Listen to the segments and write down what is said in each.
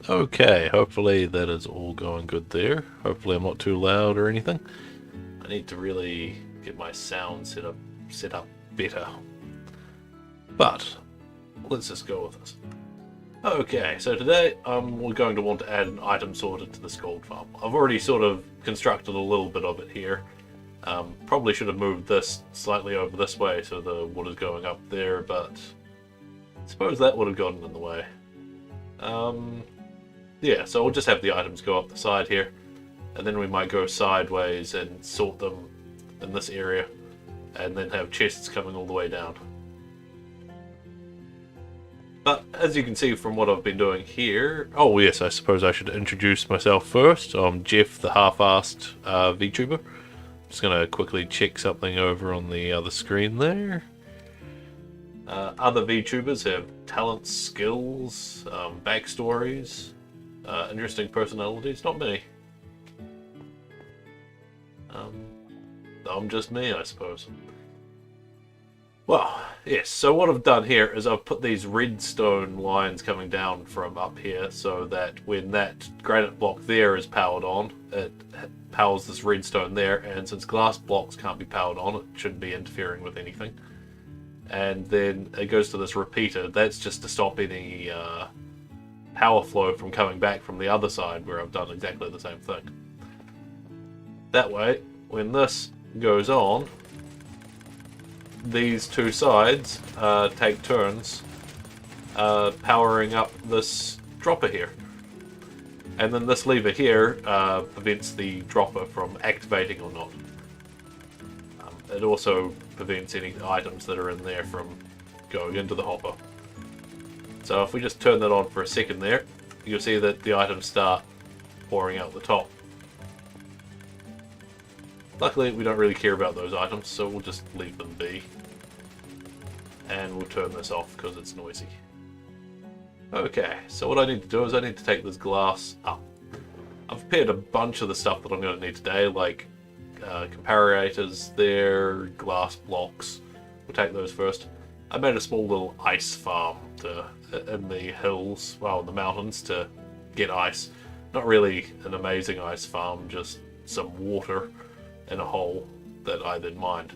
Okay, hopefully that is all going good there. Hopefully I'm not too loud or anything. I need to really get my sound set up better. But let's just go with this. Okay, so today we're going to want to add an item sorter to this gold farm. I've already sort of constructed a little bit of it here. Probably should have moved this slightly over this way so the water's going up there, but I suppose that would have gotten in the way. Yeah, so we'll just have the items go up the side here, and then we might go sideways and sort them in this area, and then have chests coming all the way down. But as you can see from what I've been doing here... Oh yes, I suppose I should introduce myself first. I'm Jeff, the half-assed vTuber. Just going to quickly check something over on the other screen there. Other VTubers have talents, skills, backstories, interesting personalities. Not many. I'm just me, I suppose. Well, yes, so what I've done here is I've put these redstone lines coming down from up here so that when that granite block there is powered on, it powers this redstone there, and since glass blocks can't be powered on, it shouldn't be interfering with anything. And then it goes to this repeater. That's just to stop any power flow from coming back from the other side where I've done exactly the same thing. That way, when this goes on, these two sides take turns powering up this dropper here. And then this lever here prevents the dropper from activating or not. It also prevents any items that are in there from going into the hopper. So if we just turn that on for a second there, you'll see that the items start pouring out the top. Luckily, we don't really care about those items, so we'll just leave them be. And we'll turn this off because it's noisy. Okay, so what I need to do is I need to take this glass up. I've prepared a bunch of the stuff that I'm going to need today, like comparators there, glass blocks. We'll take those first. I made a small little ice farm in the hills, well, in the mountains, to get ice. Not really an amazing ice farm, just some water in a hole that I then mined.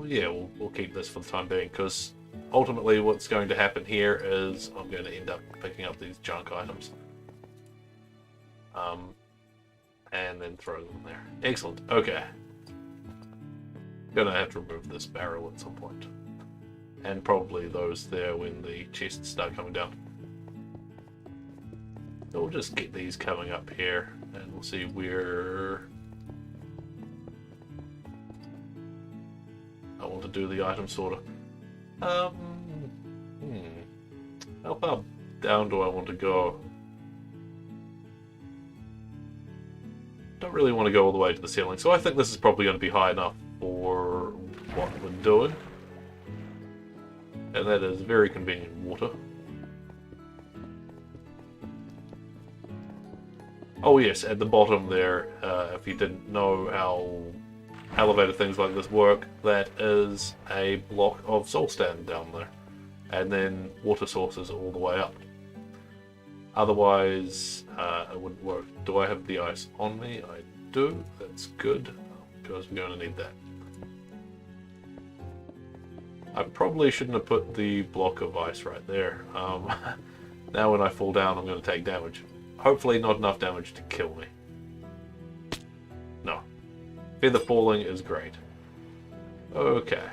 Yeah, we'll keep this for the time being, because ultimately what's going to happen here is I'm going to end up picking up these junk items. And then throw them there. Excellent, okay. Gonna have to remove this barrel at some point. And probably those there when the chests start coming down. So we'll just get these coming up here, and we'll see where I want to do the item sorter. How far down do I want to go? Don't really want to go all the way to the ceiling, so I think this is probably going to be high enough for what we're doing. And that is very convenient water. Oh yes, at the bottom there, if you didn't know how elevated things like this work, that is a block of soul stand down there. And then water sources all the way up. Otherwise, it wouldn't work. Do I have the ice on me? I do. That's good, because we're going to need that. I probably shouldn't have put the block of ice right there. Now when I fall down, I'm going to take damage. Hopefully not enough damage to kill me. No. Feather falling is great. Okay.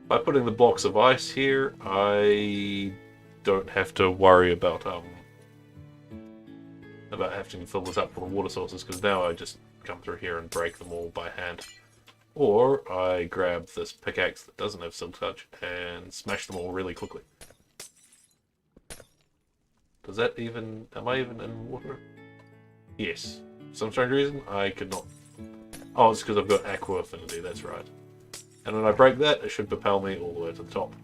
By putting the blocks of ice here, I don't have to worry about having to fill this up full of water sources, because now I just come through here and break them all by hand. Or I grab this pickaxe that doesn't have silk touch and smash them all really quickly. Does that even... am I even in water? Yes. For some strange reason, I could not... Oh, it's because I've got aqua affinity, that's right. And when I break that, it should propel me all the way to the top.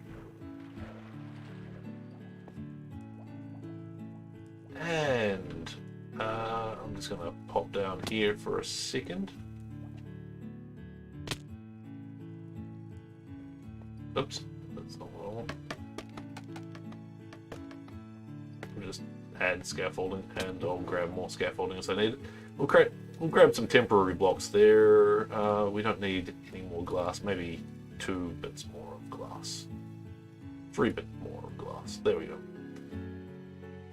And I'm just going to pop down here for a second. Oops, that's not what I want. We'll just add scaffolding, and I'll grab more scaffolding as I need it. We'll grab some temporary blocks there. We don't need any more glass. Maybe 2 bits more of glass. 3 bits more of glass. There we go.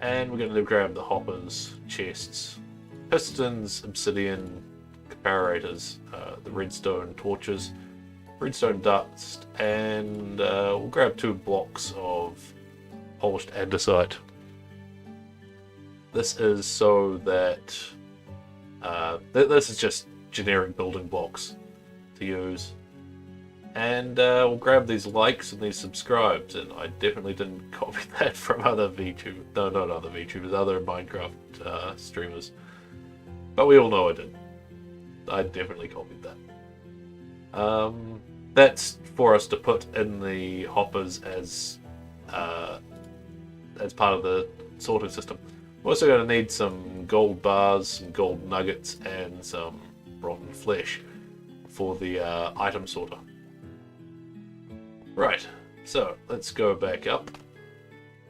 And we're going to grab the hoppers, chests, pistons, obsidian, comparators, the redstone torches, redstone dust, and we'll grab 2 blocks of polished andesite. This is so that this is just generic building blocks to use. And we'll grab these likes and these subscribes, and I definitely didn't copy that from other VTubers. No, not other VTubers, other Minecraft streamers. But we all know I did. I definitely copied that. That's for us to put in the hoppers as part of the sorting system. We're also going to need some gold bars, some gold nuggets, and some rotten flesh for the item sorter. Right, so let's go back up.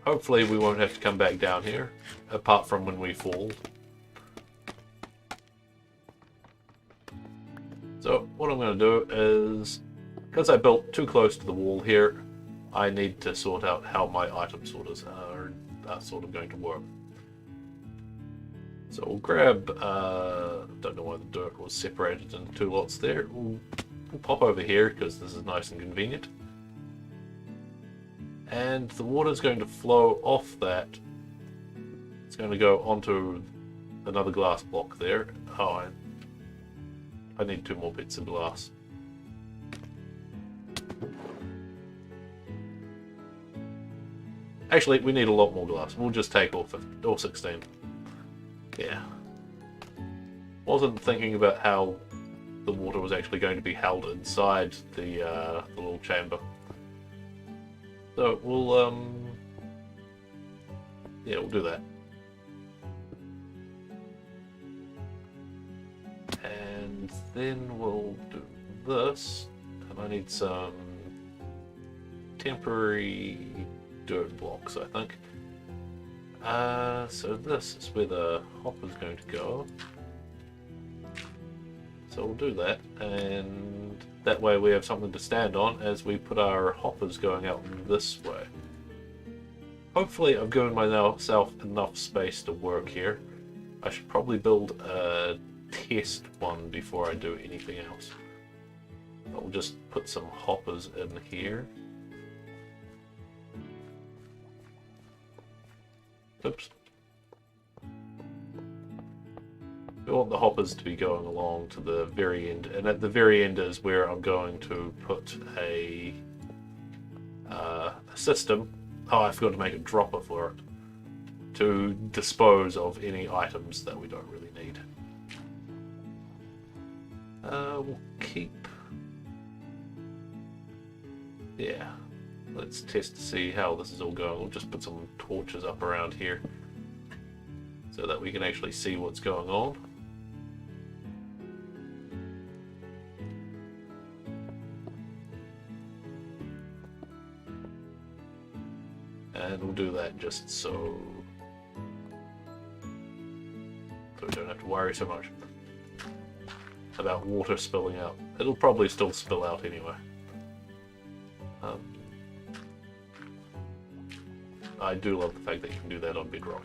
Hopefully we won't have to come back down here, apart from when we fall. So what I'm going to do is, because I built too close to the wall here, I need to sort out how my item sorters are sort of going to work. So we'll grab, don't know why the dirt was separated into 2 lots there. We'll pop over here because this is nice and convenient. And the water's going to flow off that. It's going to go onto another glass block there. Oh, I need 2 more bits of glass. Actually, we need a lot more glass. We'll just take all 16. Yeah. Wasn't thinking about how the water was actually going to be held inside the little chamber. So we'll yeah, we'll do that. And then we'll do this. And I need some temporary dirt blocks, I think. So this is where the hopper's going to go. So we'll do that, and that way we have something to stand on as we put our hoppers going out this way. Hopefully I've given myself enough space to work here. I should probably build a test one before I do anything else. I'll just put some hoppers in here. Oops. We want the hoppers to be going along to the very end, and at the very end is where I'm going to put a system. Oh, I forgot to make a dropper for it to dispose of any items that we don't really need. We'll keep. Yeah. Let's test to see how this is all going. We'll just put some torches up around here so that we can actually see what's going on. And we'll do that just so we don't have to worry so much about water spilling out. It'll probably still spill out anyway. I do love the fact that you can do that on bedrock.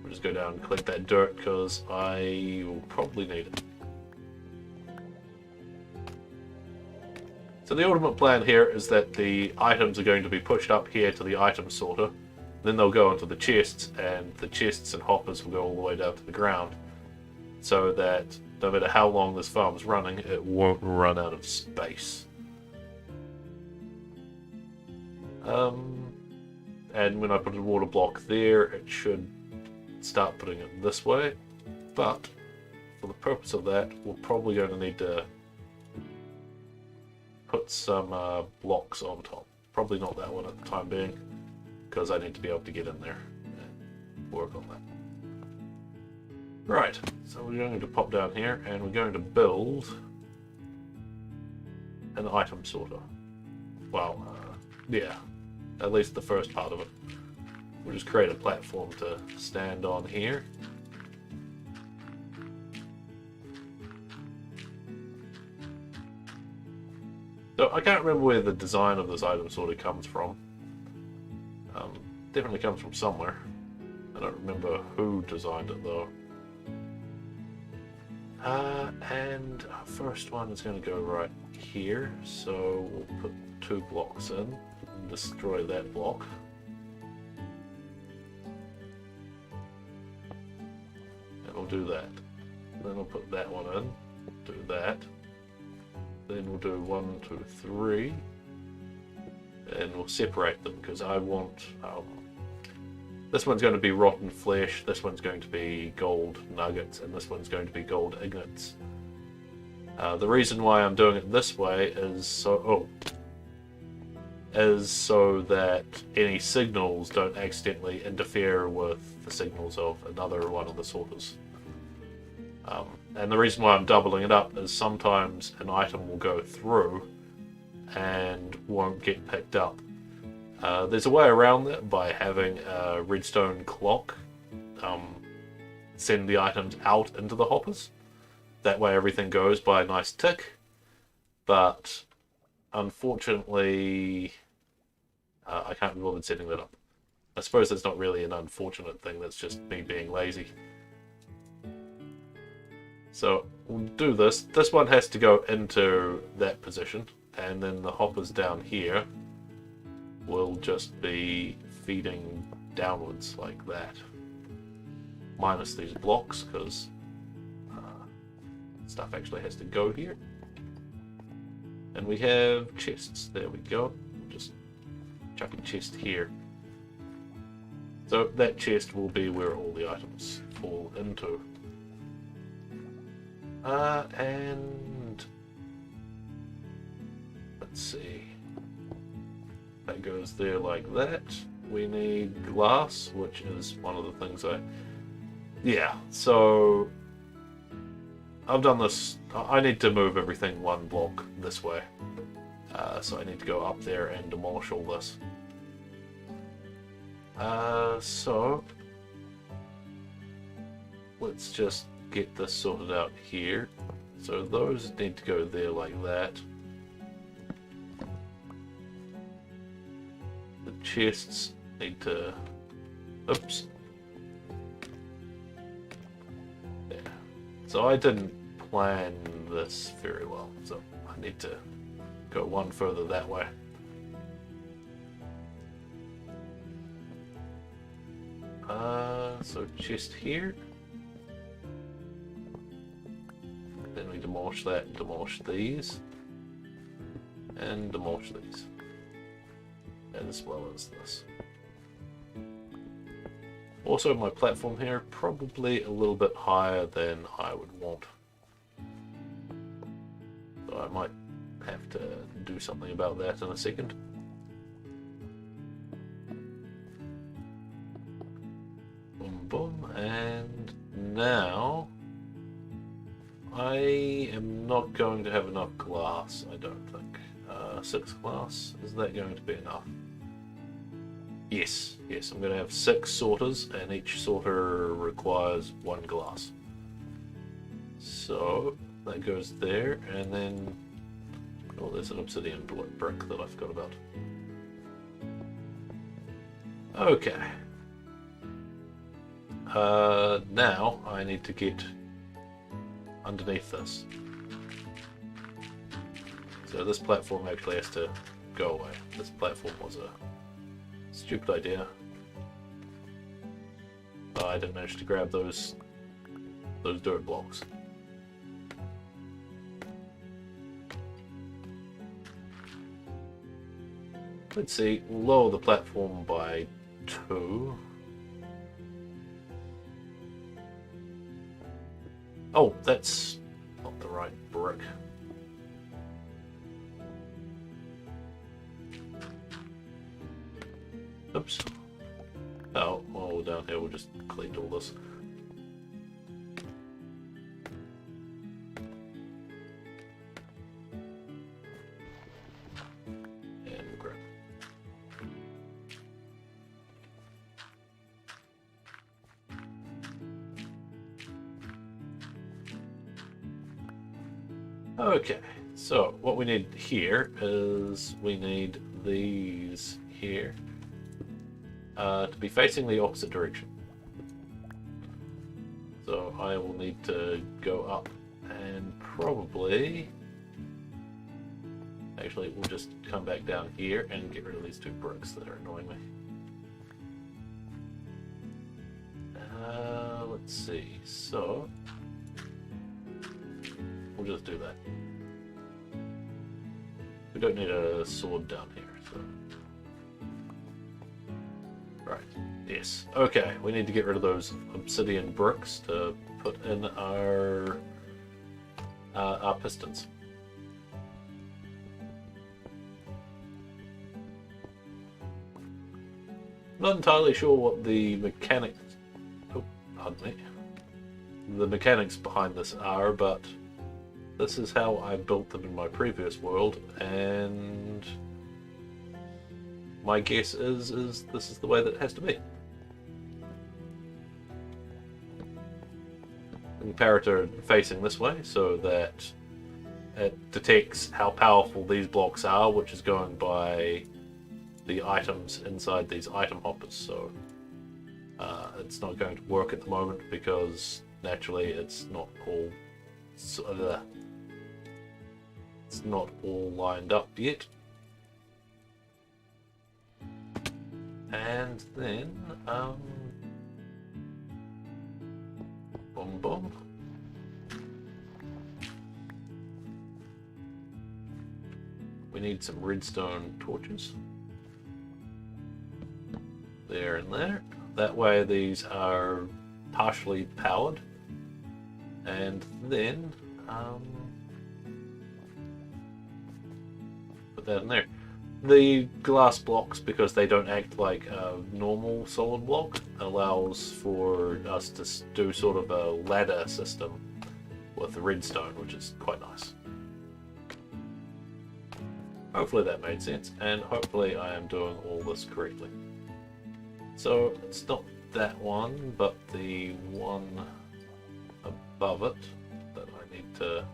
We'll just go down and collect that dirt because I will probably need it. So the ultimate plan here is that the items are going to be pushed up here to the item sorter, then they'll go into the chests, and the chests and hoppers will go all the way down to the ground, so that no matter how long this farm's running, it won't run out of space. And when I put a water block there, it should start putting it this way, but for the purpose of that, we're probably going to need to put some blocks on top. Probably not that one at the time being, because I need to be able to get in there and work on that. Right, so we're going to pop down here and we're going to build an item sorter. Well, yeah, at least the first part of it. We'll just create a platform to stand on here. So I can't remember where the design of this item sorter comes from. Definitely comes from somewhere. I don't remember who designed it though. And our first one is going to go right here, so we'll put 2 blocks in and destroy that block. And we'll do that. Then we'll put that one in, do that. Then we'll do 1, 2, 3, and we'll separate them because I want this one's going to be rotten flesh, this one's going to be gold nuggets, and this one's going to be gold ingots. The reason why I'm doing it this way is so that any signals don't accidentally interfere with the signals of another one of the sorters. And the reason why I'm doubling it up is sometimes an item will go through and won't get picked up. There's a way around that by having a redstone clock send the items out into the hoppers. That way everything goes by a nice tick. But unfortunately, I can't be bothered setting that up. I suppose that's not really an unfortunate thing, that's just me being lazy. So we'll do this. This one has to go into that position, and then the hoppers down here will just be feeding downwards like that. Minus these blocks, because stuff actually has to go here. And we have chests. There we go. Just chuck a chest here. So that chest will be where all the items fall into. And let's see. That goes there like that. We need glass, which is one of the things yeah, so I've done this. I need to move everything 1 block this way. So I need to go up there and demolish all this. So let's just get this sorted out here. So those need to go there like that. The chests need to... Oops. There. So I didn't plan this very well, so I need to go 1 further that way. So chest here. Then we demolish that, demolish these, and demolish these, as well as this. Also, my platform here, probably a little bit higher than I would want. So I might have to do something about that in a second. Boom, boom, and now I am not going to have enough glass, I don't think. 6 glass, is that going to be enough? Yes, I'm going to have 6 sorters, and each sorter requires 1 glass. So that goes there, and then... Oh, there's an obsidian brick that I forgot about. Okay. Now I need to get underneath this. So this platform actually has to go away. This platform was a stupid idea. I didn't manage to grab those dirt blocks. Let's see, lower the platform by 2. Oh, that's not the right brick. Oops. Oh, well, down here we'll just collect all this. Okay, so what we need here is we need these here to be facing the opposite direction. So I will need to go up and probably... Actually, we'll just come back down here and get rid of these 2 bricks that are annoying me. Let's see, so... We'll just do that. We don't need a sword down here, so... Right, yes. Okay, we need to get rid of those obsidian bricks to put in our pistons. Not entirely sure what the mechanics... Oh, pardon me. The mechanics behind this are, but this is how I built them in my previous world, and my guess is this is the way that it has to be. The comparator facing this way so that it detects how powerful these blocks are, which is going by the items inside these item hoppers. So it's not going to work at the moment because naturally it's not all lined up yet. And then boom boom. We need some redstone torches. There and there. That way these are partially powered. And then put that in there. The glass blocks, because they don't act like a normal solid block, allows for us to do sort of a ladder system with redstone, which is quite nice. Hopefully that made sense, and hopefully I am doing all this correctly. So it's not that one, but the one above it that I need to...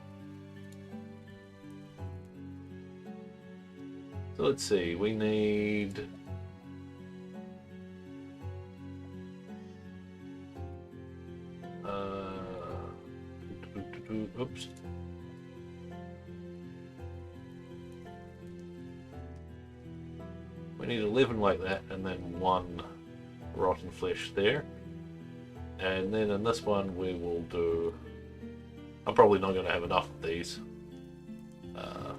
So let's see, we need... Oops. We need 11 like that, and then 1 rotten flesh there. And then in this one we will do... I'm probably not going to have enough of these.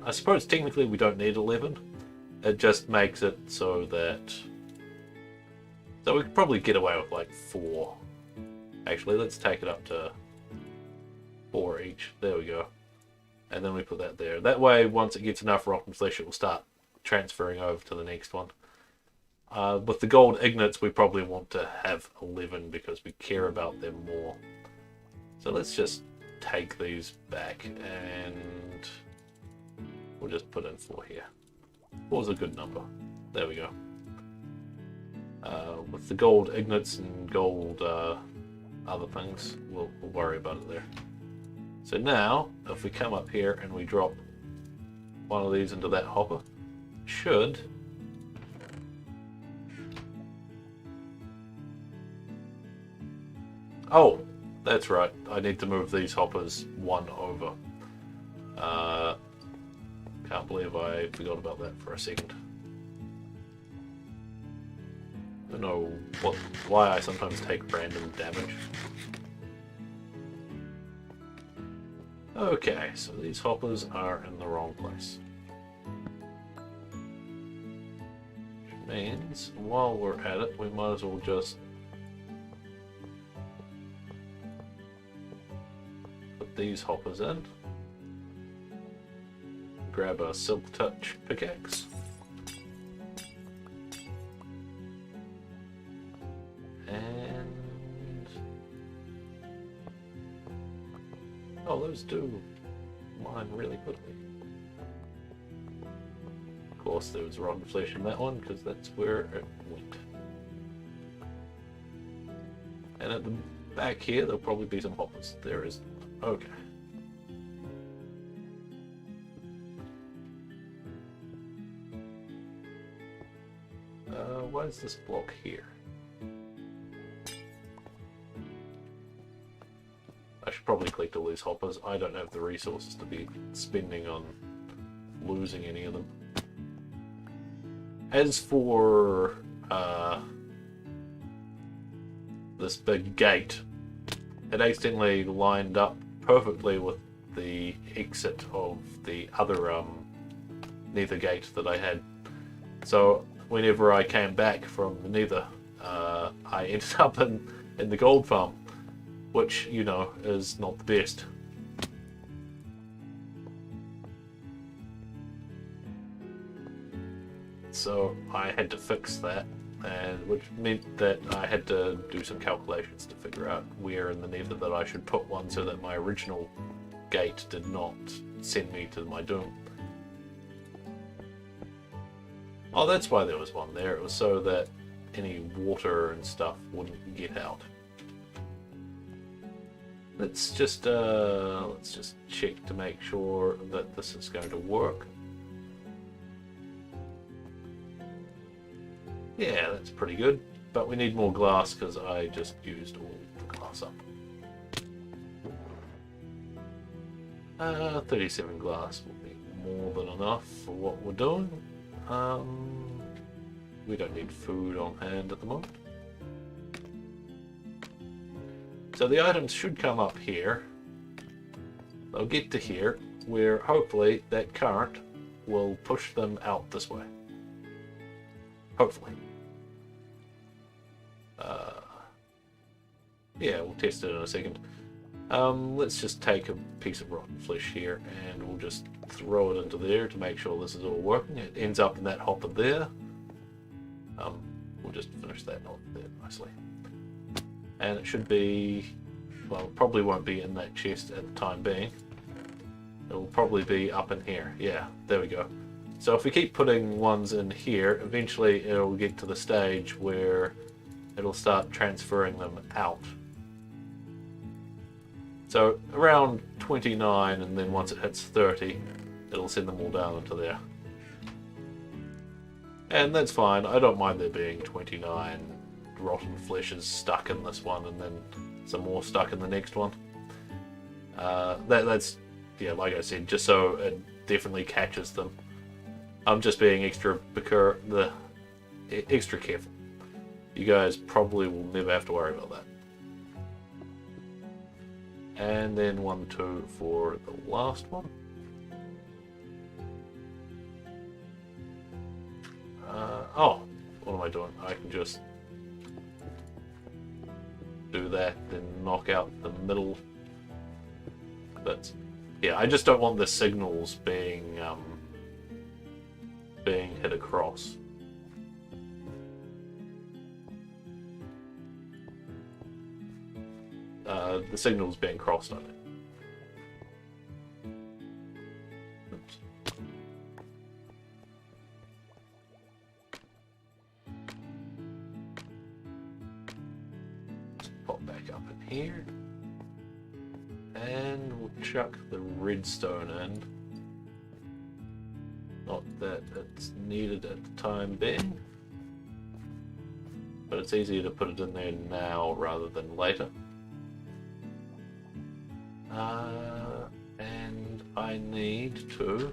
I suppose technically we don't need 11. It just makes it so that... So we could probably get away with like 4. Actually, let's take it up to 4 each. There we go. And then we put that there. That way, once it gets enough rotten flesh, it will start transferring over to the next one. With the gold ignites, we probably want to have 11 because we care about them more. So let's just take these back and we'll just put in 4 here. 4 is a good number. There we go. With the gold ignites and gold other things, we'll worry about it there. So now, if we come up here and we drop one of these into that hopper, should... Oh, that's right. I need to move these hoppers 1 over. Can't believe I forgot about that for a second. I don't know why I sometimes take random damage. Okay, so these hoppers are in the wrong place. Which means, while we're at it, we might as well just put these hoppers in. Grab a silk touch pickaxe. And... oh, those do mine really quickly. Of course, there was rotten flesh in that one, because that's where it went. And at the back here, there'll probably be some hoppers. There is... okay. Why is this block here? I should probably collect all these hoppers. I don't have the resources to be spending on losing any of them. As for this big gate, it accidentally lined up perfectly with the exit of the other nether gate that I had. So whenever I came back from the nether, I ended up in the gold farm, which, you know, is not the best. So I had to fix that, and which meant that I had to do some calculations to figure out where in the nether that I should put one so that my original gate did not send me to my doom. Oh, that's why there was one there. It was so that any water and stuff wouldn't get out. Let's just check to make sure that this is going to work. Yeah, that's pretty good, but we need more glass because I just used all the glass up. 37 glass will be more than enough for what we're doing. We don't need food on hand at the moment. So the items should come up here. They'll get to here, where hopefully that current will push them out this way. Hopefully. Yeah, we'll test it in a second. Let's just take a piece of rotten flesh here and we'll just throw it into there to make sure this is all working. It ends up in that hopper there. We'll just finish that off there nicely. And it should be, well, it probably won't be in that chest at the time being. It'll probably be up in here. Yeah, there we go. So if we keep putting ones in here, eventually it'll get to the stage where it'll start transferring them out. So around 29, and then once it hits 30, it'll send them all down into there. And that's fine. I don't mind there being 29 rotten fleshes stuck in this one, and then some more stuck in the next one. That's, yeah, like I said, just so it definitely catches them. I'm just being extra careful. You guys probably will never have to worry about that. And then 1, 2 for the last one. Oh, what am I doing? I can just do that, then knock out the middle bits. Yeah, I just don't want the signals being hit across. The signal's being crossed on it. Oops. Just pop back up in here. And we'll chuck the redstone in. Not that it's needed at the time being, but it's easier to put it in there now rather than later. And I need to...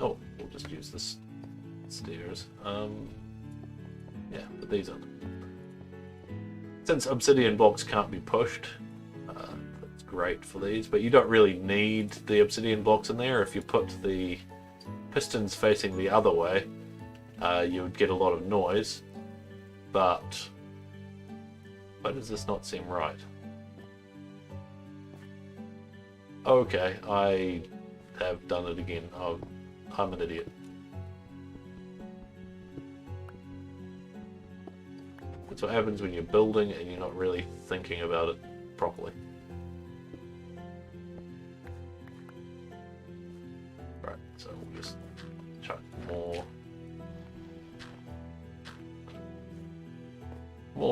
Oh, we'll just use this stairs. Yeah, put these on. Since obsidian blocks can't be pushed, that's great for these, but you don't really need the obsidian blocks in there. If you put the pistons facing the other way, you would get a lot of noise, but why does this not seem right? Okay, I have done it again. Oh, I'm an idiot. That's what happens when you're building and you're not really thinking about it properly. Right, so we'll just chuck more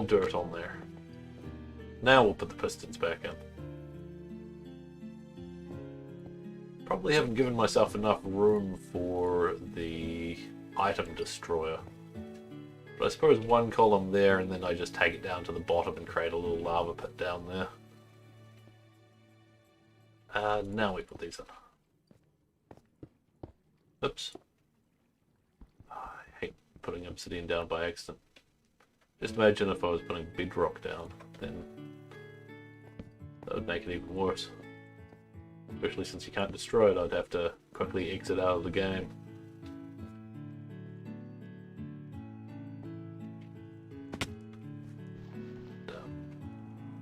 dirt on there. Now we'll put the pistons back in. probably haven't given myself enough room for the item destroyer. But I suppose one column there, and then I just take it down to the bottom and create a little lava pit down there. Now we put these in. Oops. I hate putting obsidian down by accident. Just imagine if I was putting bedrock down, then that would make it even worse. Especially since you can't destroy it, I'd have to quickly exit out of the game.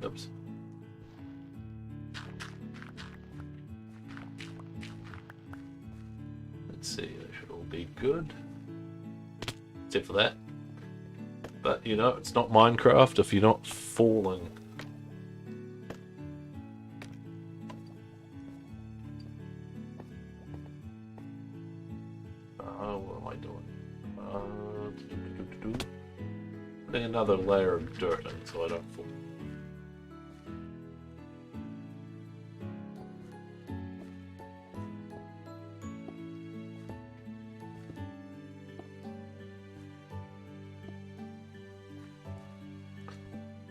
Oops. Let's see, that should all be good. Except for that. But, you know, it's not Minecraft if you're not falling. What am I doing? Putting another layer of dirt in so I don't fall.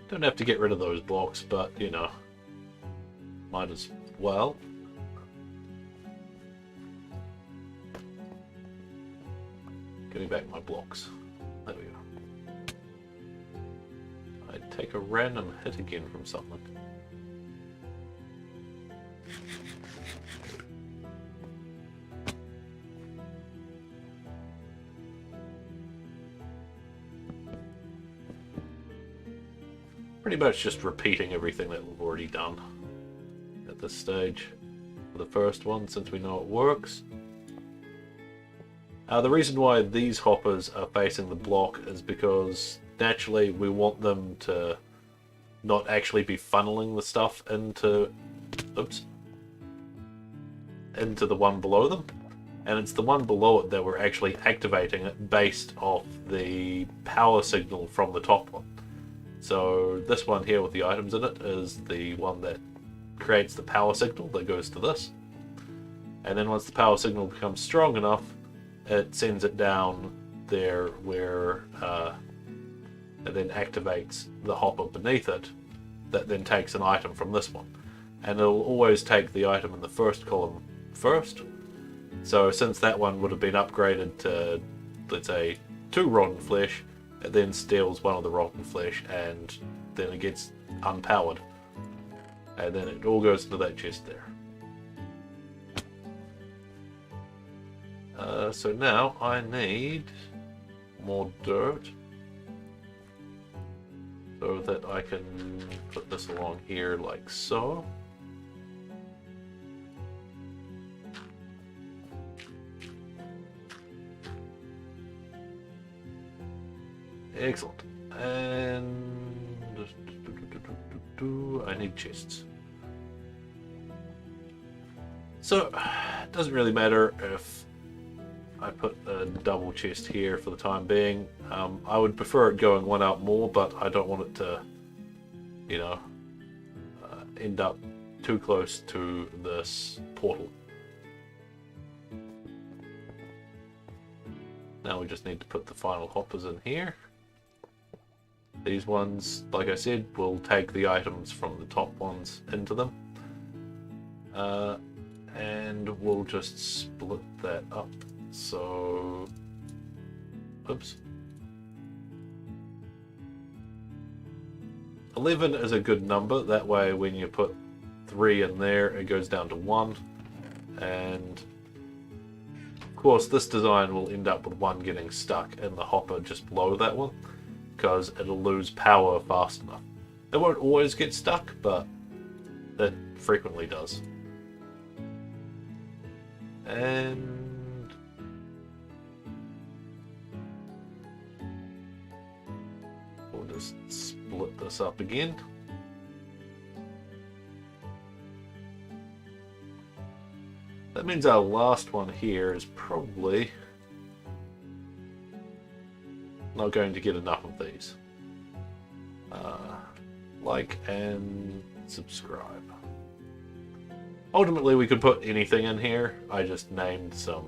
Don't have to get rid of those blocks, but, you know, might as well. Give me back my blocks. There we go. I take a random hit again from something. Pretty much just repeating everything that we've already done at this stage for the first one, since we know it works. The reason why these hoppers are facing the block is because naturally we want them to not actually be funneling the stuff into the one below them, and it's the one below it that we're actually activating it based off the power signal from the top one. So this one here with the items in it is the one that creates the power signal that goes to this. And then once the power signal becomes strong enough, it sends it down there where it then activates the hopper beneath it that then takes an item from this one. And it'll always take the item in the first column first. So since that one would have been upgraded to, let's say, 2 rotten flesh, it then steals one of the rotten flesh and then it gets unpowered. And then it all goes into that chest there. So now I need more dirt so that I can put this along here like so. Excellent. And I need chests. So it doesn't really matter if I put a double chest here for the time being. I would prefer it going one out more, but I don't want it to, you know, end up too close to this portal. Now we just need to put the final hoppers in here. These ones, like I said, will take the items from the top ones into them. And we'll just split that up. So, oops. 11 is a good number. That way when you put 3 in there, it goes down to 1. And of course this design will end up with 1 getting stuck in the hopper just below that one, because it'll lose power fast enough. It won't always get stuck, but it frequently does. And we'll just split this up again. That means our last one here is probably not going to get enough of these. Like and subscribe. Ultimately, we could put anything in here. I just named some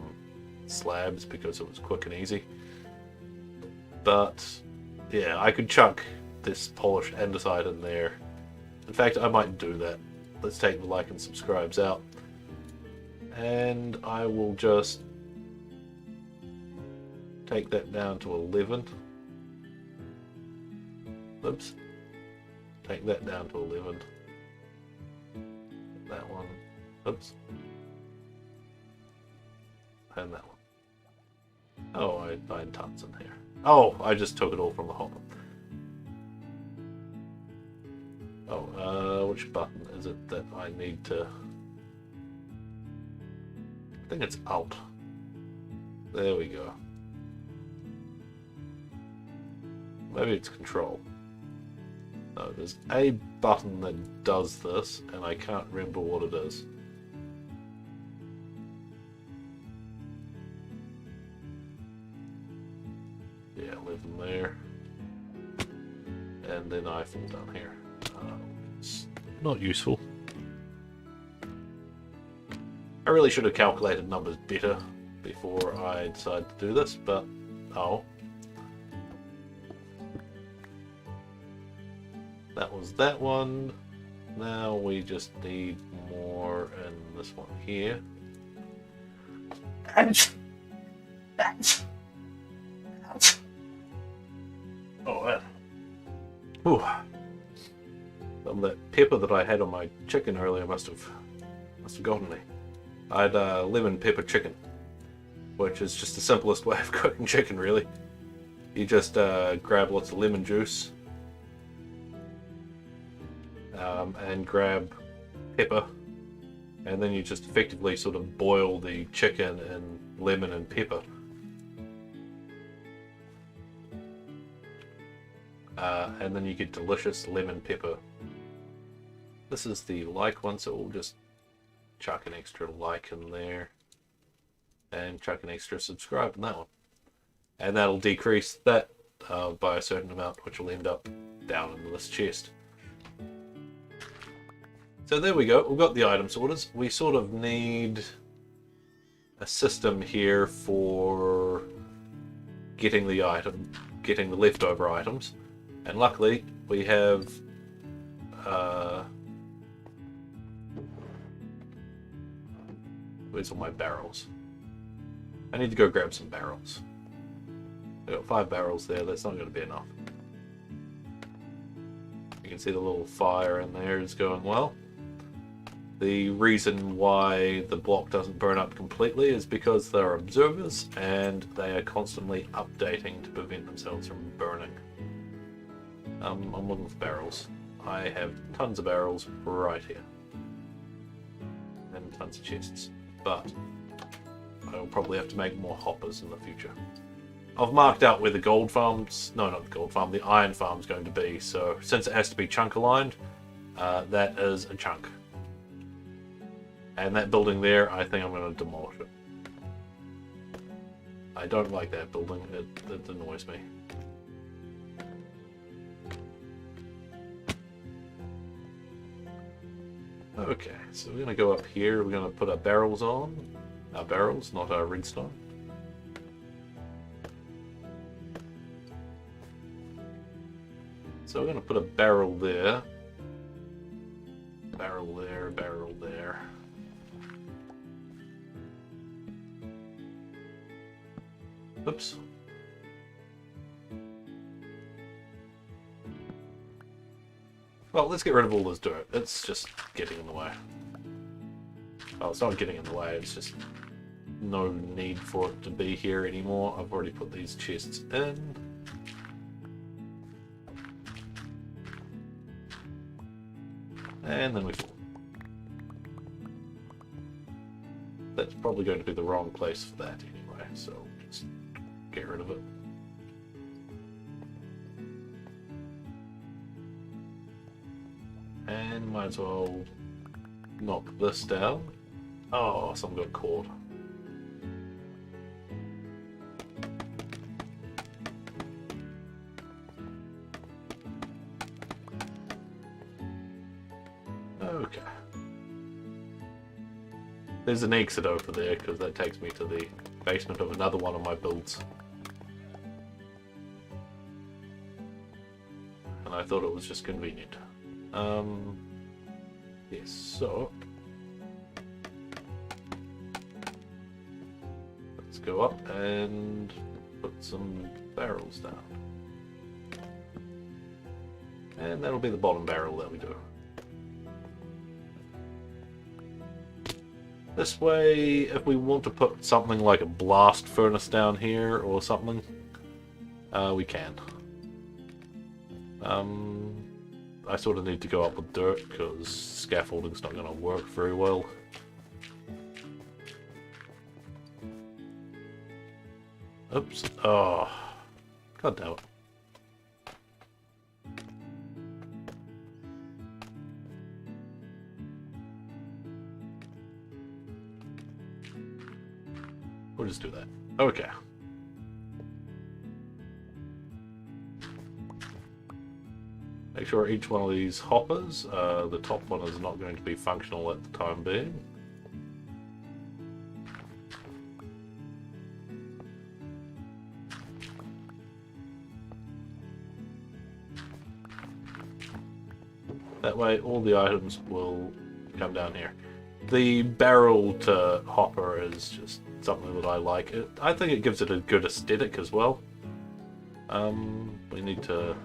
slabs because it was quick and easy. But, yeah, I could chuck this polished andesite in there. In fact, I might do that. Let's take the like and subscribes out. And I will just take that down to 11. Oops. Take that down to 11. That one. Oops. And that one. Oh, I had tons in here. Oh, I just took it all from the hopper. Oh, which button is it that I need to... I think it's Alt. There we go. Maybe it's Control. No, there's a button that does this, and I can't remember what it is. Yeah, 11 there. And then I fall down here. It's not useful. I really should have calculated numbers better before I decided to do this, but oh. That was that one. Now we just need more in this one here. Oh, that. Ooh. That pepper that I had on my chicken earlier must have gotten me. I had lemon pepper chicken, which is just the simplest way of cooking chicken, really. You just grab lots of lemon juice and grab pepper, and then you just effectively sort of boil the chicken in lemon and pepper. And then you get delicious lemon pepper. This is the like one, so we'll just chuck an extra like in there and chuck an extra subscribe in that one. And that'll decrease that by a certain amount, which will end up down in this chest. So there we go, we've got the item sorters. We sort of need a system here for getting the leftover items. And luckily, we have where's all my barrels? I need to go grab some barrels. I've got 5 barrels there, that's not going to be enough. You can see the little fire in there is going well. The reason why the block doesn't burn up completely is because there are observers and they are constantly updating to prevent themselves from burning. I'm looking for barrels. I have tons of barrels right here. And tons of chests. But I will probably have to make more hoppers in the future. I've marked out where the gold farms, no, not the gold farm, the iron farm is going to be. So since it has to be chunk aligned, that is a chunk. And that building there, I think I'm going to demolish it. I don't like that building, it annoys me. Okay, so we're going to go up here, we're going to put our barrels on. Our barrels, not our redstone. So we're going to put a barrel there. Barrel there, barrel there. Oops. Well, let's get rid of all this dirt. It's just getting in the way. Oh, it's not getting in the way, it's just no need for it to be here anymore. I've already put these chests in. And then we fall. That's probably going to be the wrong place for that anyway, so just get rid of it. And might as well knock this down. Oh, some got caught. Okay. There's an exit over there, because that takes me to the basement of another one of my builds. And I thought it was just convenient. Yes, so... let's go up and put some barrels down. And that'll be the bottom barrel that we do. This way, if we want to put something like a blast furnace down here or something, we can. I sort of need to go up with dirt because scaffolding's not going to work very well. Oops. Oh. God damn it. We'll just do that. Okay. Make sure each one of these hoppers, the top one is not going to be functional at the time being. That way all the items will come down here. The barrel to hopper is just something that I like. I think it gives it a good aesthetic as well. We need to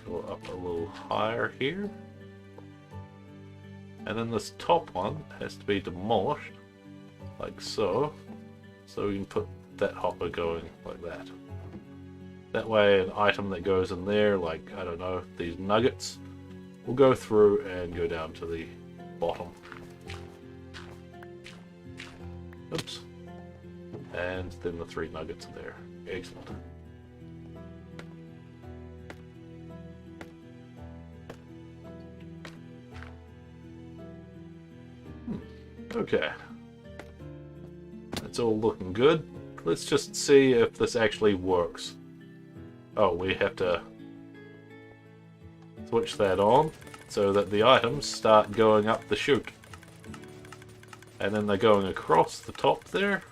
go up a little higher here. And then this top one has to be demolished, like so. So we can put that hopper going like that. That way an item that goes in there, like, I don't know, these nuggets, will go through and go down to the bottom. Oops. And then the 3 nuggets are there. Excellent. Okay. That's all looking good. Let's just see if this actually works. Oh, we have to switch that on so that the items start going up the chute. And then they're going across the top there.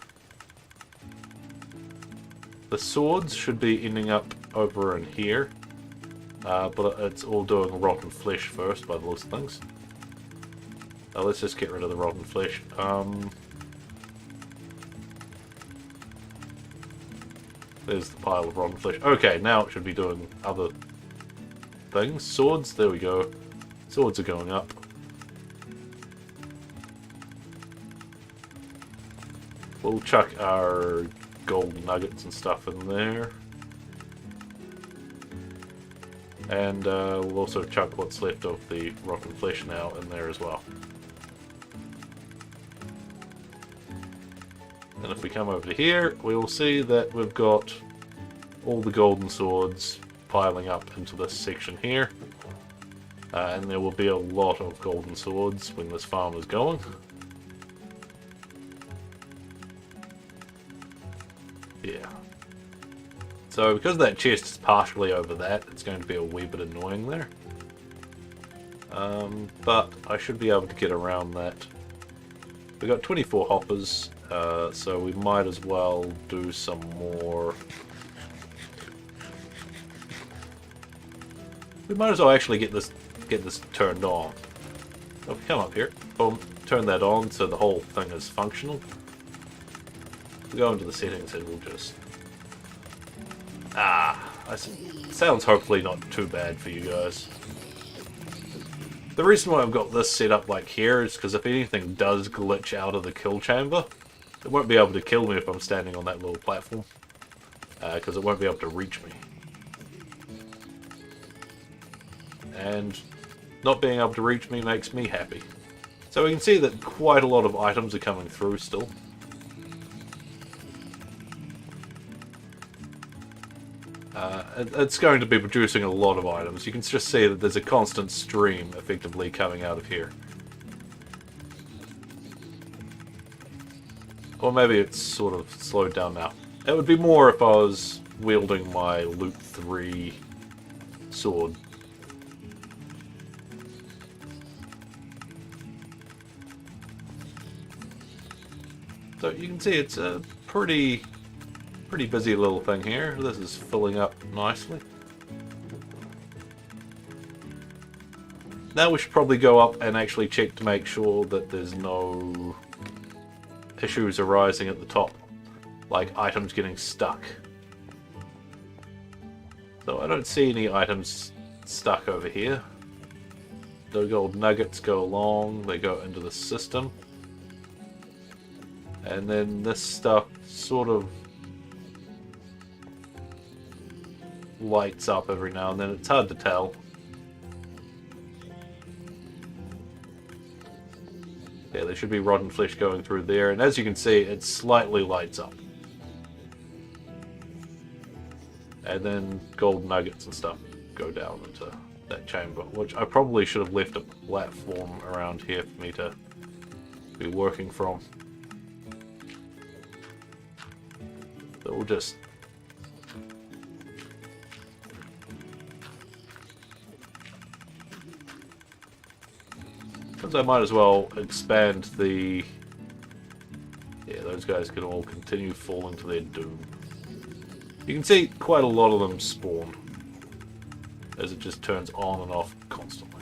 The swords should be ending up over in here. But it's all doing rotten flesh first by the looks of things. Let's just get rid of the rotten flesh. There's the pile of rotten flesh. Okay, now it should be doing other things. Swords, there we go. Swords are going up. We'll chuck our gold nuggets and stuff in there. And we'll also chuck what's left of the rotten flesh now in there as well. And if we come over to here, we will see that we've got all the golden swords piling up into this section here. And there will be a lot of golden swords when this farm is going. Yeah. So because that chest is partially over that, it's going to be a wee bit annoying there. But I should be able to get around that. We've got 24 hoppers. So we might as well do some more. We might as well actually get this turned on. So if we come up here, boom, turn that on so the whole thing is functional. We'll go into the settings and we'll just... sounds hopefully not too bad for you guys. The reason why I've got this set up like here is because if anything does glitch out of the kill chamber, it won't be able to kill me if I'm standing on that little platform, because it won't be able to reach me. And not being able to reach me makes me happy. So we can see that quite a lot of items are coming through still. It's going to be producing a lot of items. You can just see that there's a constant stream effectively coming out of here. Or maybe it's sort of slowed down now. It would be more if I was wielding my Loot 3 sword. So you can see it's a pretty busy little thing here. This is filling up nicely. Now we should probably go up and actually check to make sure that there's no issues arising at the top, like items getting stuck. So I don't see any items stuck over here. The gold nuggets go along, they go into the system. And then this stuff sort of lights up every now and then. It's hard to tell. Yeah, there should be rotten flesh going through there, and as you can see, it slightly lights up. And then gold nuggets and stuff go down into that chamber, which I probably should have left a platform around here for me to be working from. So we'll just... because I might as well expand the... yeah, those guys can all continue falling to their doom. You can see quite a lot of them spawn, as it just turns on and off constantly.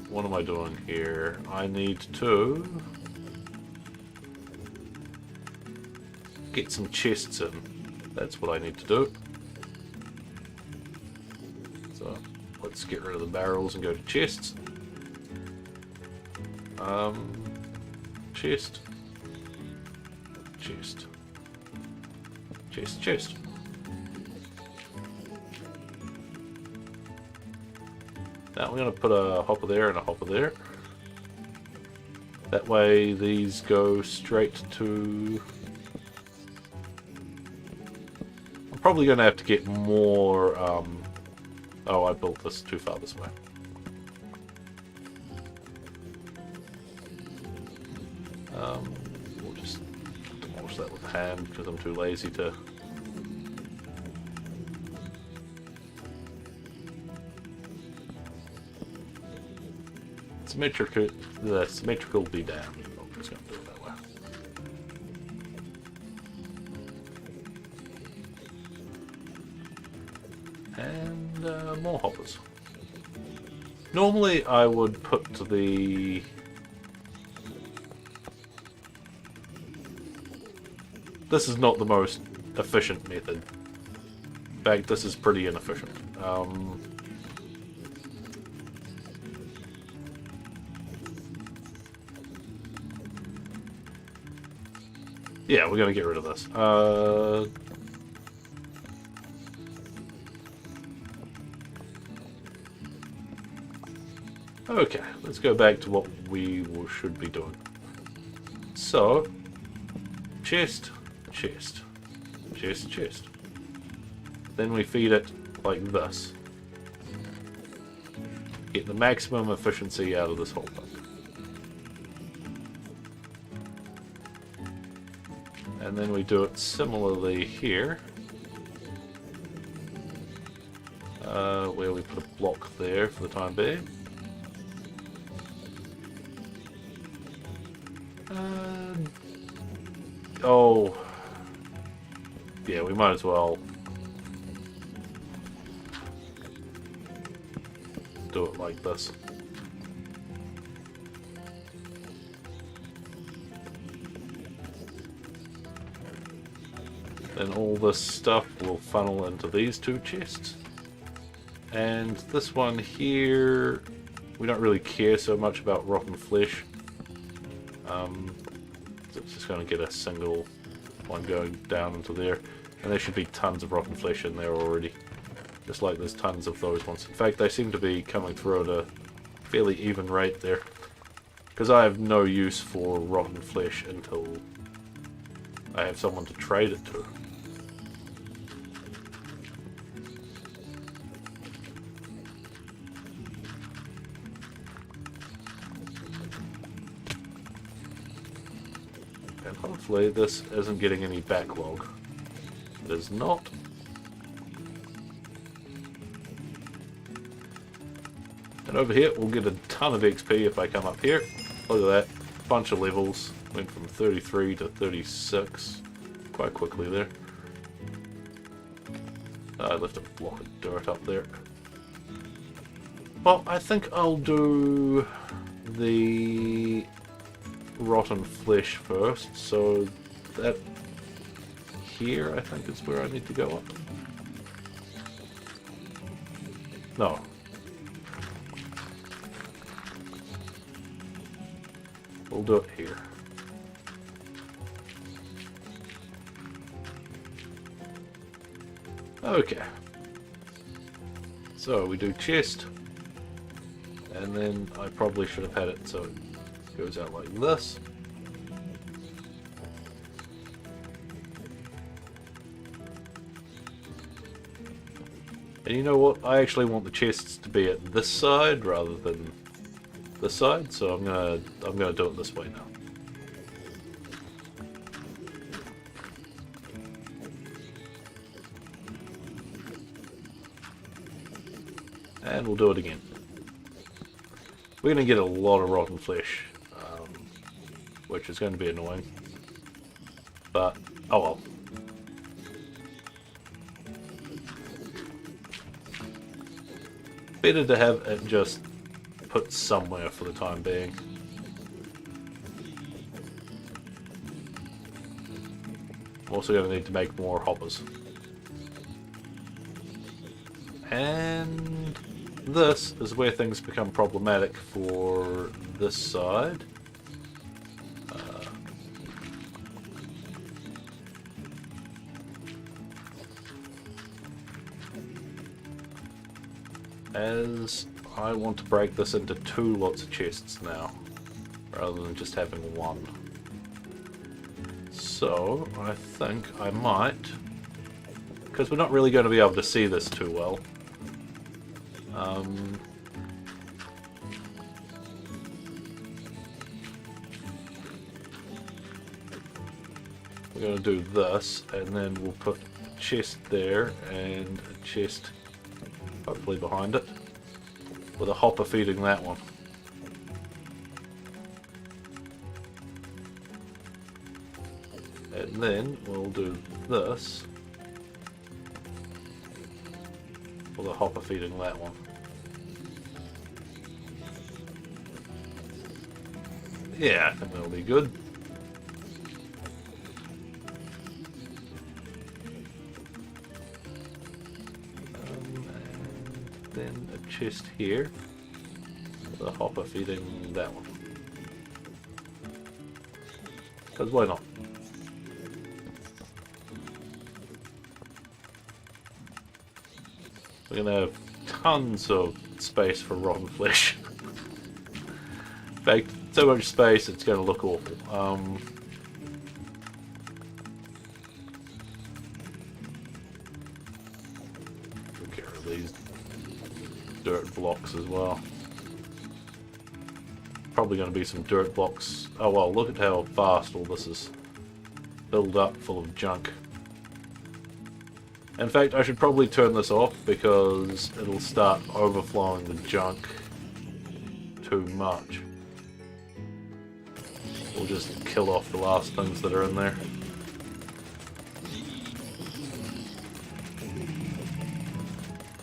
What am I doing here? I need to get some chests in. That's what I need to do. So let's get rid of the barrels and go to chests. Chest. Chest. Chest, chest. Now we're going to put a hopper there and a hopper there. That way these go straight to... I'm probably going to have to get more... oh, I built this too far this way. We'll just demolish that with a hand because I'm too lazy to... The symmetrical be down. I'm just going to do it that way. And more hoppers. Normally I would put the... this is not the most efficient method. In fact, this is pretty inefficient. Yeah, we're going to get rid of this. Okay, let's go back to what we should be doing. So, chest, chest, chest, chest. Then we feed it like this. Get the maximum efficiency out of this whole thing. And then we do it similarly here, where we put a block there for the time being. Oh, yeah, we might as well do it like this. Then all this stuff will funnel into these two chests. And this one here, we don't really care so much about rotten flesh. So it's just going to get a single one going down into there. And there should be tons of rotten flesh in there already. Just like there's tons of those ones. In fact, they seem to be coming through at a fairly even rate there. Because I have no use for rotten flesh until I have someone to trade it to. And hopefully this isn't getting any backlog. It is not. And over here, we'll get a ton of XP if I come up here. Look at that. Bunch of levels. Went from 33 to 36 quite quickly there. I left a block of dirt up there. Well, I think I'll do the rotten flesh first. So that here, I think, is where I need to go up. No. We'll do it here. Okay. So we do chest. And then I probably should have had it so it goes out like this. And you know what? I actually want the chests to be at this side rather than this side, so I'm gonna do it this way now. And we'll do it again. We're going to get a lot of rotten flesh, which is going to be annoying. But, oh well. Better to have it just put somewhere for the time being. I'm also going to need to make more hoppers. And this is where things become problematic for this side. As I want to break this into 2 lots of chests now, rather than just having 1. So, I think I might, because we're not really going to be able to see this too well. We're going to do this, and then we'll put a chest there, and a chest hopefully behind it, with a hopper feeding that one. And then we'll do this, with a hopper feeding that one. Yeah, I think that'll be good. And then a chest here, with a hopper feeding that one. Because why not? We're going to have tons of space for rotten flesh. In fact, so much space it's going to look awful. Take care of these dirt blocks as well. Probably going to be some dirt blocks. Oh well, look at how fast all this is filled up full of junk. In fact, I should probably turn this off because it'll start overflowing the junk too much. We'll just kill off the last things that are in there.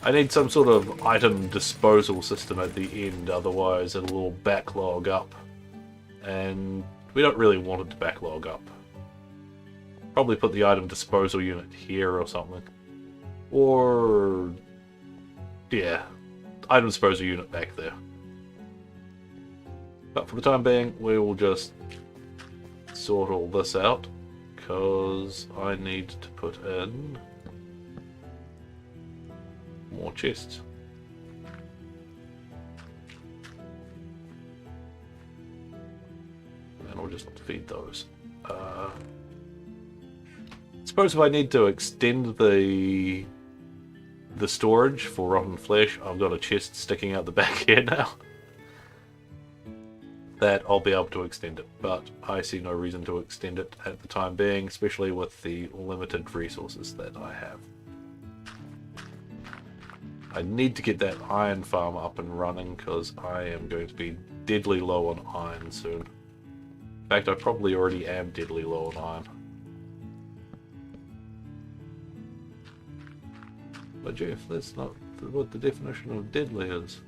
I need some sort of item disposal system at the end, otherwise it'll all backlog up. And we don't really want it to backlog up. Probably put the item disposal unit here or something. Or, yeah, item disposal unit back there. But for the time being, we will just sort all this out, because I need to put in more chests. And we'll just feed those. Suppose if I need to extend the storage for rotten flesh, I've got a chest sticking out the back here now. That I'll be able to extend it, but I see no reason to extend it at the time being, especially with the limited resources that I have. I need to get that iron farm up and running because I am going to be deadly low on iron soon. In fact, I probably already am deadly low on iron. But Jeff, that's not what the definition of deadly is.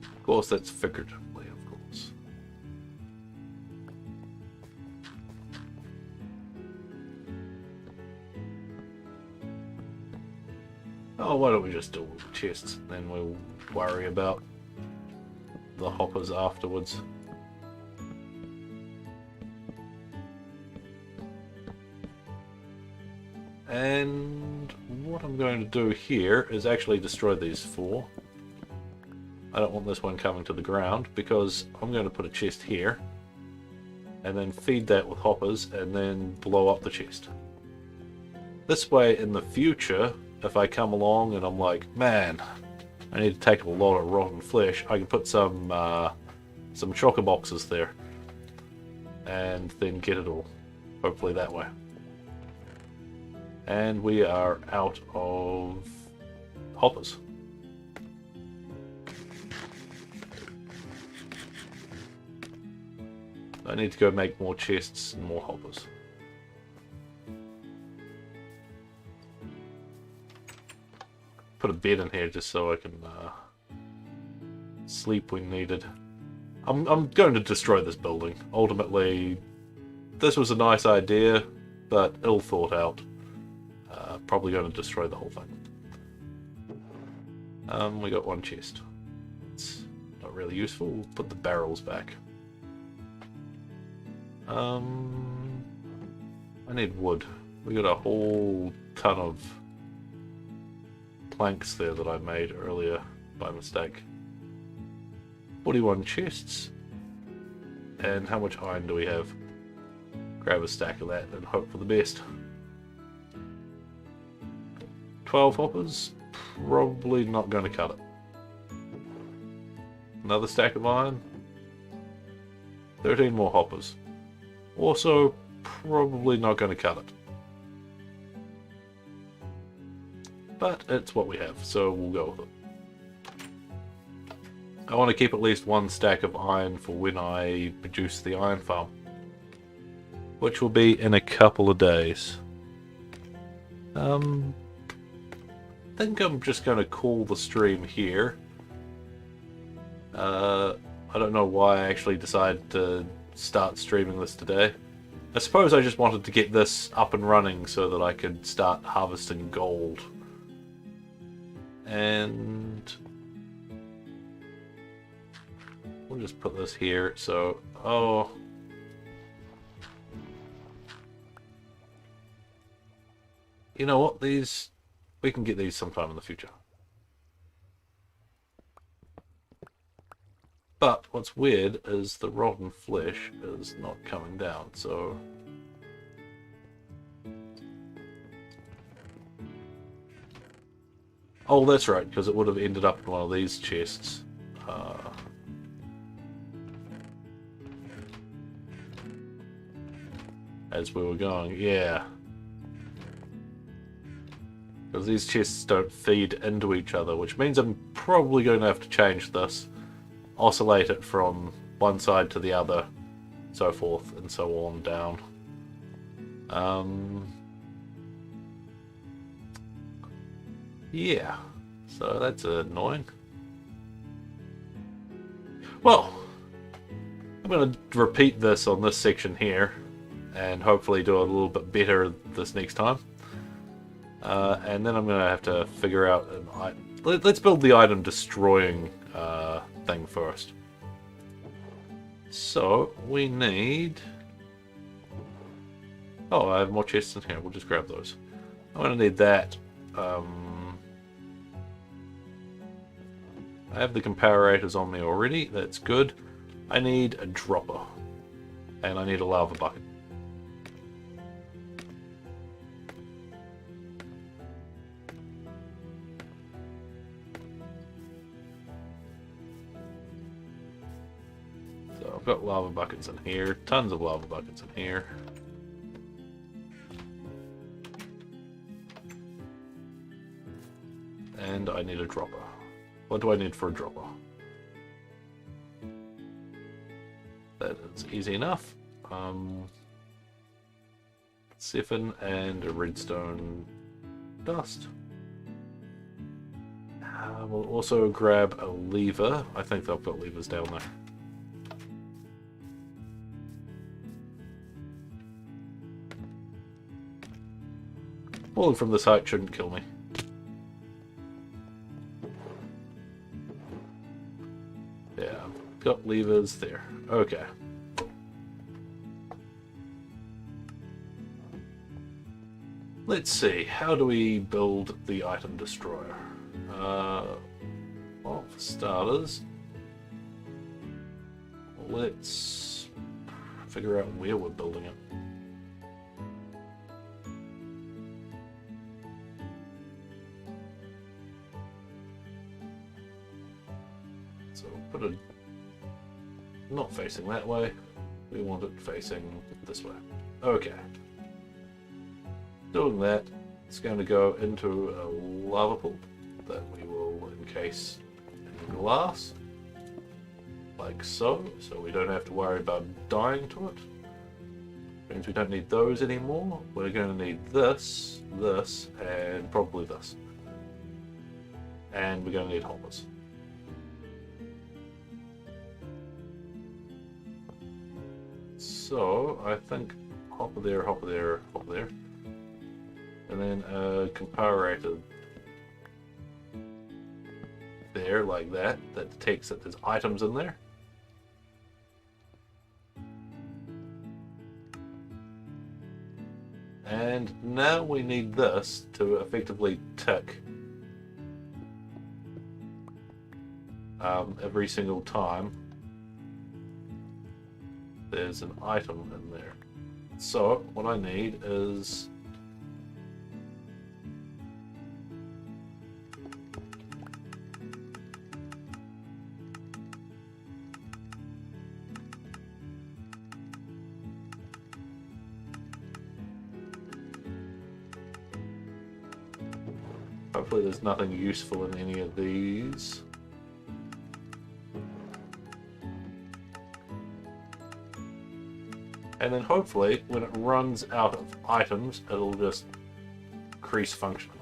Of course, that's figuratively, of course. Oh, why don't we just do chests, then we'll worry about the hoppers afterwards. And what I'm going to do here is actually destroy these 4. I don't want this one coming to the ground because I'm going to put a chest here and then feed that with hoppers and then blow up the chest. This way in the future, if I come along and I'm like, man, I need to take a lot of rotten flesh, I can put some chocker boxes there and then get it all, hopefully that way. And we are out of hoppers. I need to go make more chests and more hoppers. Put a bed in here just so I can sleep when needed. I'm going to destroy this building. Ultimately, this was a nice idea, but ill thought out. Probably going to destroy the whole thing. We got 1 chest. It's not really useful. We'll put the barrels back. I need wood. We got a whole ton of planks there that I made earlier by mistake. 41 chests. And how much iron do we have? Grab a stack of that and hope for the best. 12 hoppers, probably not going to cut it. Another stack of iron. 13 more hoppers. Also, probably not going to cut it. But it's what we have, so we'll go with it. I want to keep at least 1 stack of iron for when I produce the iron farm, which will be in a couple of days. I think I'm just going to call the stream here. I don't know why I actually decided to start streaming this today. I suppose I just wanted to get this up and running so that I could start harvesting gold. And we'll just put this here, so, oh. You know what, these, we can get these sometime in the future. But what's weird is the rotten flesh is not coming down, so... Oh, that's right, because it would have ended up in one of these chests. As we were going, yeah. Because these chests don't feed into each other, which means I'm probably going to have to change this. Oscillate it from one side to the other, so forth and so on down. Yeah, so that's annoying. Well, I'm going to repeat this on this section here and hopefully do it a little bit better this next time. And then I'm going to have to figure out... let's build the item destroying thing first. So, we need... Oh, I have more chests in here. We'll just grab those. I'm going to need that. I have the comparators on me already. That's good. I need a dropper. And I need a lava bucket. So I've got lava buckets in here. Tons of lava buckets in here. And I need a dropper. What do I need for a dropper? That is easy enough. 7 and a redstone dust. We'll also grab a lever. I think they've got levers down there. Falling from this height shouldn't kill me. Yeah, got levers there. Okay. Let's see, how do we build the item destroyer? Well, for starters, let's figure out where we're building it. So put it not facing that way, we want it facing this way. Okay. Doing that, it's going to go into a lava pool that we will encase in glass, like so, so we don't have to worry about dying to it. Means we don't need those anymore. We're going to need this, this, and probably this. And we're going to need hoppers. So, I think hopper there, hopper there, hopper there. And then a comparator there, like that, that detects that there's items in there. And now we need this to effectively tick every single time there's an item in there. So what I need is hopefully there's nothing useful in any of these. And then hopefully when it runs out of items, it'll just increase functioning.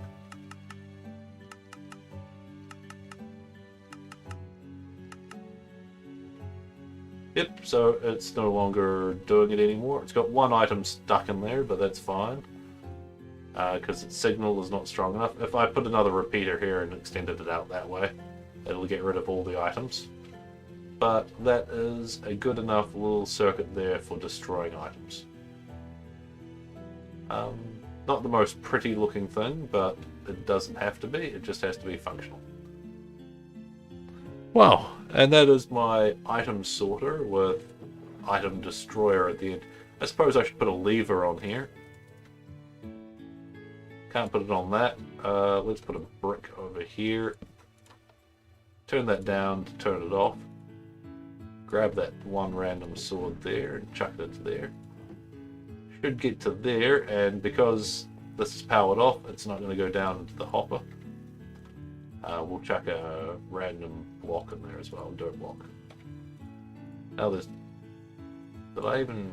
Yep, so it's no longer doing it anymore. It's got one item stuck in there, but that's fine. Because its signal is not strong enough. If I put another repeater here and extended it out that way, it'll get rid of all the items. But that is a good enough little circuit there for destroying items. Not the most pretty looking thing, but it doesn't have to be, it just has to be functional. Wow, and that is my item sorter with item destroyer at the end. I suppose I should put a lever on here. Can't put it on that. Let's put a brick over here. Turn that down to turn it off. Grab that one random sword there and chuck it to there. Should get to there, and because this is powered off, it's not going to go down into the hopper. We'll chuck a random block in there as well, dirt block. Now there's... Did I even...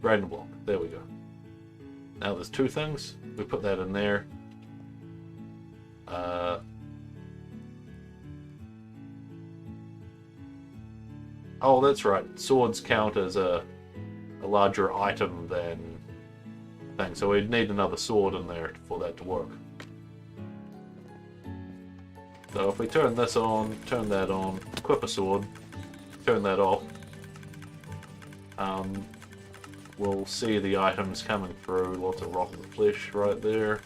Random block, there we go. Now there's two things. We put that in there. Oh, that's right. Swords count as a larger item than thing, so we'd need another sword in there for that to work. So if we turn this on, turn that on, equip a sword, turn that off, we'll see the items coming through. Lots of rotten flesh right there.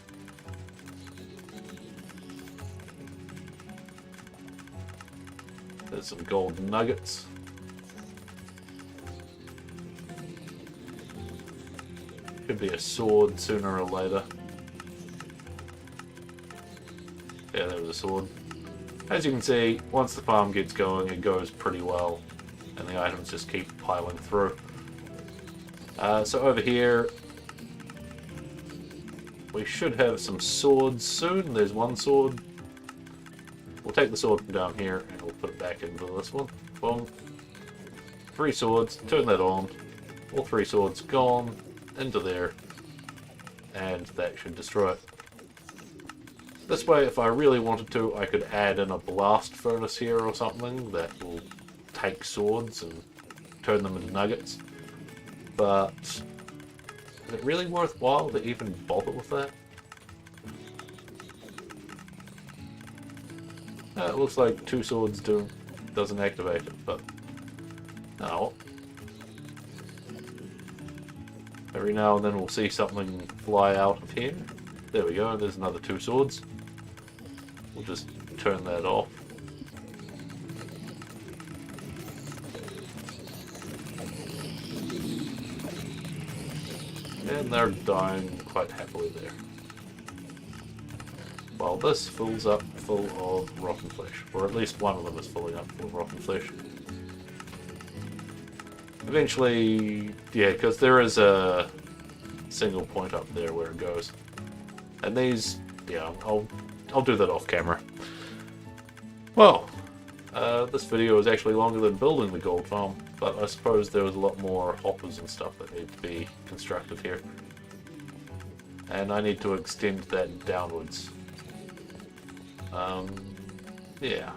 There's some gold nuggets. Could be a sword sooner or later. Yeah, there was a sword. As you can see, once the farm gets going, it goes pretty well, and the items just keep piling through. So over here, we should have some swords soon. There's one sword. We'll take the sword from down here and we'll put it back into this one. Boom. 3 swords, turn that on. All 3 swords gone into there. And that should destroy it. This way, if I really wanted to, I could add in a blast furnace here or something that will take swords and turn them into nuggets. But is it really worthwhile to even bother with that? It looks like 2 swords doesn't activate it, but no. Every now and then we'll see something fly out of here. There we go, there's another 2 swords. We'll just turn that off. And they're dying quite happily there. While this fills up full of rotten flesh. Or at least one of them is filling up full of rotten flesh. Eventually, yeah, because there is a single point up there where it goes. And these, yeah, I'll do that off camera. Well, this video is actually longer than building the gold farm, but I suppose there was a lot more hoppers and stuff that need to be constructed here. And I need to extend that downwards. Yeah.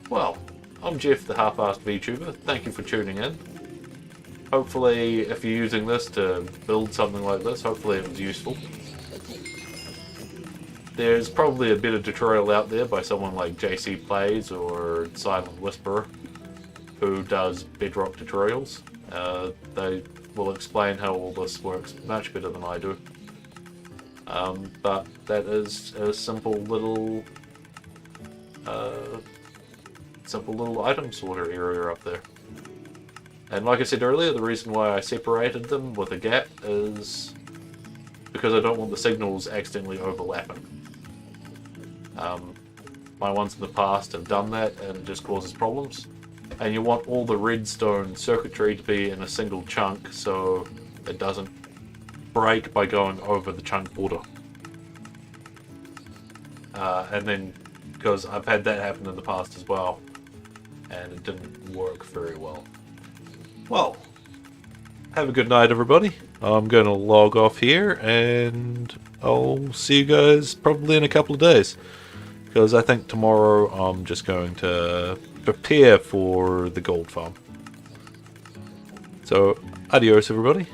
Well, I'm Jeff, the half-assed VTuber. Thank you for tuning in. Hopefully, if you're using this to build something like this, hopefully it was useful. There's probably a better tutorial out there by someone like JC Plays or Silent Whisperer, who does bedrock tutorials. They will explain how all this works much better than I do. But that is a simple little item sorter area up there. And like I said earlier, the reason why I separated them with a gap is because I don't want the signals accidentally overlapping. My ones in the past have done that and it just causes problems. And you want all the redstone circuitry to be in a single chunk so it doesn't break by going over the chunk border. And then, because I've had that happen in the past as well, and it didn't work very well. Well, have a good night everybody. I'm going to log off here and I'll see you guys probably in a couple of days. Because I think tomorrow I'm just going to prepare for the gold farm. So, adios everybody.